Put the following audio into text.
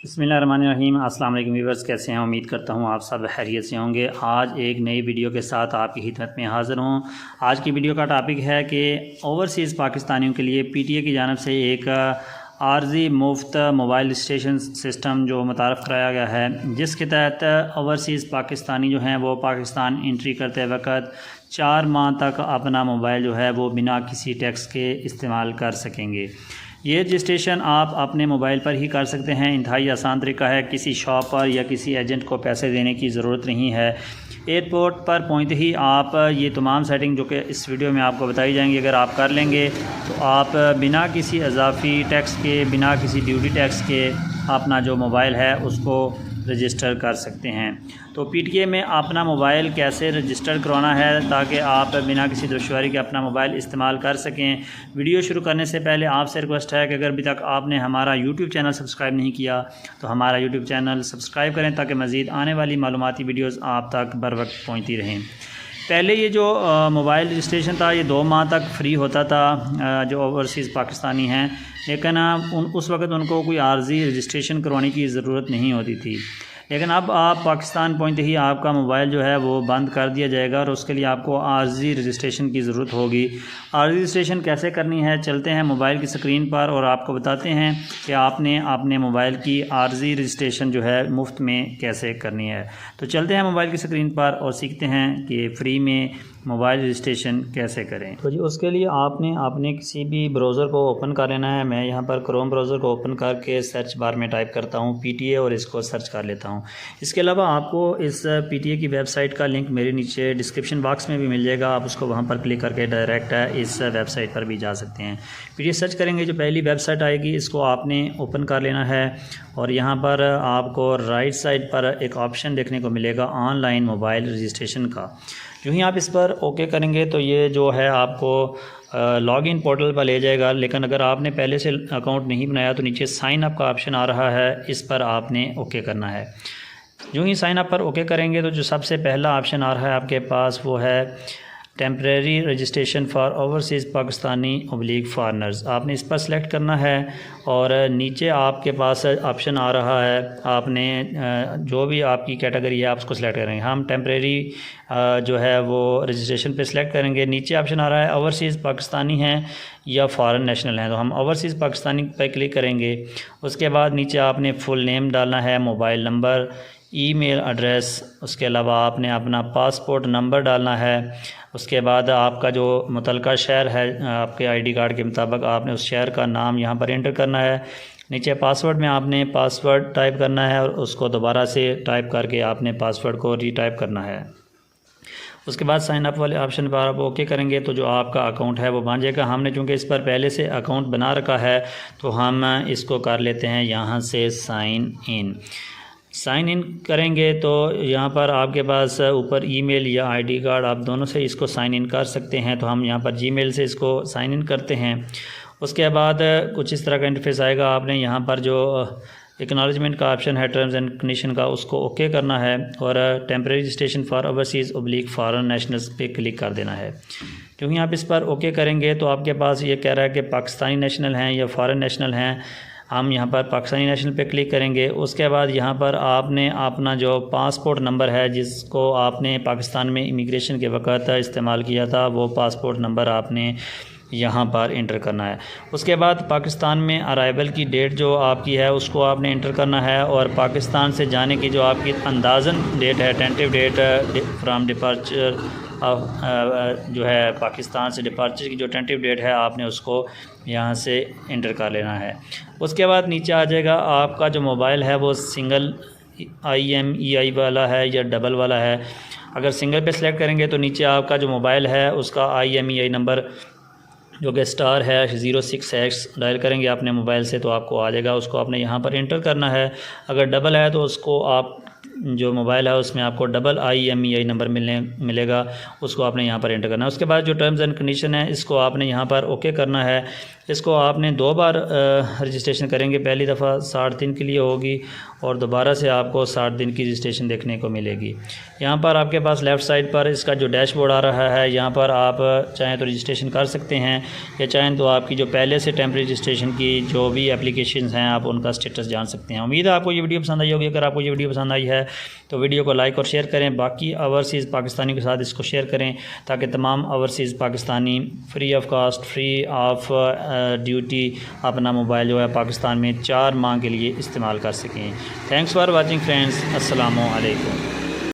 बिस्मिल्लाहिर्रहमानिर्रहीम। अस्सलाम वालेकुम व्यूअर्स, कैसे हैं? उम्मीद करता हूँ आप सब खैरियत से होंगे। आज एक नई वीडियो के साथ आपकी खिदमत में हाज़िर हूँ। आज की वीडियो का टॉपिक है कि ओवरसीज़ पाकिस्तानियों के लिए पीटीए की जानिब से एक आर्जी मुफ्त मोबाइल रजिस्ट्रेशन सिस्टम जो मुतारफ़ कराया गया है, जिसके तहत ओवरसीज़ पाकिस्तानी जो हैं वो पाकिस्तान एंट्री करते वक्त 4 माह तक अपना मोबाइल जो है वो बिना किसी टैक्स के इस्तेमाल कर सकेंगे। ये रजिस्ट्रेशन आप अपने मोबाइल पर ही कर सकते हैं। इंतहाई आसान तरीका है, किसी शॉप पर या किसी एजेंट को पैसे देने की ज़रूरत नहीं है। एयरपोर्ट पर पहुंचते ही आप ये तमाम सेटिंग जो कि इस वीडियो में आपको बताई जाएंगी, अगर आप कर लेंगे तो आप बिना किसी इजाफी टैक्स के, बिना किसी ड्यूटी टैक्स के अपना जो मोबाइल है उसको रजिस्टर कर सकते हैं। तो पीटीए में अपना मोबाइल कैसे रजिस्टर करवाना है ताकि आप बिना किसी दुश्वारी के अपना मोबाइल इस्तेमाल कर सकें। वीडियो शुरू करने से पहले आपसे रिक्वेस्ट है कि अगर अभी तक आपने हमारा यूट्यूब चैनल सब्सक्राइब नहीं किया तो हमारा यूट्यूब चैनल सब्सक्राइब करें ताकि मज़ीद आने वाली मालूमाती वीडियोज़ आप तक बर वक्त पहुँचती रहें। पहले ये जो मोबाइल रजिस्ट्रेशन था ये 2 माह तक फ्री होता था जो ओवरसीज़ पाकिस्तानी हैं, लेकिन उस वक्त उनको कोई आर्जी रजिस्ट्रेशन करवाने की ज़रूरत नहीं होती थी। लेकिन अब आप पाकिस्तान पहुंचते ही आपका मोबाइल जो है वो बंद कर दिया जाएगा और उसके लिए आपको आर्जी रजिस्ट्रेशन की ज़रूरत होगी। आर्जी रजिस्ट्रेशन कैसे करनी है, चलते हैं मोबाइल की स्क्रीन पर और आपको बताते हैं कि आपने अपने मोबाइल की आर्जी रजिस्ट्रेशन जो है मुफ्त में कैसे करनी है। तो चलते हैं मोबाइल की स्क्रीन पर और सीखते हैं कि फ्री में मोबाइल रजिस्ट्रेशन कैसे करें। तो जी उसके लिए आपने अपने किसी भी ब्राउज़र को ओपन कर लेना है। मैं यहाँ पर क्रोम ब्राउज़र को ओपन करके सर्च बार में टाइप करता हूँ पीटीए और इसको सर्च कर लेता हूँ। इसके अलावा आपको इस पीटीए की वेबसाइट का लिंक मेरे नीचे डिस्क्रिप्शन बॉक्स में भी मिल जाएगा, आप उसको वहाँ पर क्लिक करके डायरेक्ट इस वेबसाइट पर भी जा सकते हैं। पीटीए सर्च करेंगे, जो पहली वेबसाइट आएगी इसको आपने ओपन कर लेना है और यहाँ पर आपको राइट साइड पर एक ऑप्शन देखने को मिलेगा ऑनलाइन मोबाइल रजिस्ट्रेशन का। यूँ ही आप इस पर ओके करेंगे तो ये जो है आपको लॉगिन पोर्टल पर ले जाएगा। लेकिन अगर आपने पहले से अकाउंट नहीं बनाया तो नीचे साइन अप का ऑप्शन आ रहा है, इस पर आपने ओके करना है। यूँ ही साइन अप पर ओके करेंगे तो जो सबसे पहला ऑप्शन आ रहा है आपके पास वो है temporary registration for overseas Pakistani oblique foreigners. आपने इस पर सेलेक्ट करना है और नीचे आपके पास ऑप्शन आ रहा है, आपने जो भी आपकी कैटेगरी है आप उसको सेलेक्ट करेंगे। हम टेम्परेरी जो है वो रजिस्ट्रेशन पे सिलेक्ट करेंगे। नीचे ऑप्शन आ रहा है ओवरसीज़ पाकिस्तानी हैं या फ़ॉरेन नेशनल हैं, तो हम ओवरसीज़ पाकिस्तानी पर क्लिक करेंगे। उसके बाद नीचे आपने फुल नेम डालना है, मोबाइल नंबर, ईमेल एड्रेस, उसके अलावा आपने अपना पासपोर्ट नंबर डालना है। उसके बाद आपका जो मुतलका शहर है आपके आईडी कार्ड के मुताबिक आपने उस शहर का नाम यहाँ पर एंटर करना है। नीचे पासवर्ड में आपने पासवर्ड टाइप करना है और उसको दोबारा से टाइप करके आपने पासवर्ड को रीटाइप करना है। उसके बाद साइन अप वाले ऑप्शन पर आप ओके करेंगे तो जो आपका अकाउंट है वो बन जाएगा। हमने चूँकि इस पर पहले से अकाउंट बना रखा है तो हम इसको कर लेते हैं यहाँ से साइन इन। साइन इन करेंगे तो यहाँ पर आपके पास ऊपर ईमेल या आईडी कार्ड, आप दोनों से इसको साइन इन कर सकते हैं। तो हम यहाँ पर जीमेल से इसको साइन इन करते हैं। उसके बाद कुछ इस तरह का इंटरफेस आएगा। आपने यहाँ पर जो एक्नॉलेजमेंट का ऑप्शन है टर्म्स एंड कंडीशन का, उसको ओके करना है और temporary registration for overseas oblique foreign nationals पे क्लिक कर देना है। क्योंकि आप इस पर ओके करेंगे तो आपके पास ये कह रहा है कि पाकिस्तानी नेशनल हैं या फॉरेन नेशनल हैं। हम यहाँ पर पाकिस्तानी नेशनल पे क्लिक करेंगे। उसके बाद यहाँ पर आपने अपना जो पासपोर्ट नंबर है जिसको आपने पाकिस्तान में इमिग्रेशन के वक्त इस्तेमाल किया था, वो पासपोर्ट नंबर आपने यहाँ पर इंटर करना है। उसके बाद पाकिस्तान में अराइवल की डेट जो आपकी है उसको आपने इंटर करना है और पाकिस्तान से जाने की जो आपकी अंदाज़न डेट है, टेंटेटिव डेट फ्राम डिपार्चर जो है पाकिस्तान से डिपार्चर की जो टेंटेटिव डेट है आपने उसको यहाँ से इंटर कर लेना है। उसके बाद नीचे आ जाएगा आपका जो मोबाइल है वो सिंगल IMEI वाला है या डबल वाला है। अगर सिंगल पे सिलेक्ट करेंगे तो नीचे आपका जो मोबाइल है उसका IMEI नंबर जो कि स्टार है 06X डायल करेंगे अपने मोबाइल से तो आपको आ जाएगा, उसको आपने यहाँ पर इंटर करना है। अगर डबल है तो उसको आप जो मोबाइल है उसमें आपको डबल IMEI नंबर मिलेगा, उसको आपने यहाँ पर एंटर करना है। उसके बाद जो टर्म्स एंड कंडीशन है इसको आपने यहाँ पर ओके करना है। इसको आपने 2 बार रजिस्ट्रेशन करेंगे। पहली दफ़ा 60 दिन के लिए होगी और दोबारा से आपको 60 दिन की रजिस्ट्रेशन देखने को मिलेगी। यहाँ पर आपके पास लेफ़्ट साइड पर इसका जो डैशबोर्ड आ रहा है, यहाँ पर आप चाहें तो रजिस्ट्रेशन कर सकते हैं या चाहें तो आपकी जो पहले से टेम्परेरी रजिस्ट्रेशन की जो भी एप्लीकेशंस हैं आप उनका स्टेटस जान सकते हैं। उम्मीद है आपको ये वीडियो पसंद आई होगी। अगर आपको ये वीडियो पसंद आई है तो वीडियो को लाइक और शेयर करें। बाकी ओवरसीज़ पाकिस्तानी के साथ इसको शेयर करें ताकि तमाम overseas Pakistani free of cost, free of duty अपना मोबाइल जो है पाकिस्तान में 4 माह के लिए इस्तेमाल कर सकें। Thanks for watching friends. अस्सलामु अलैकुम।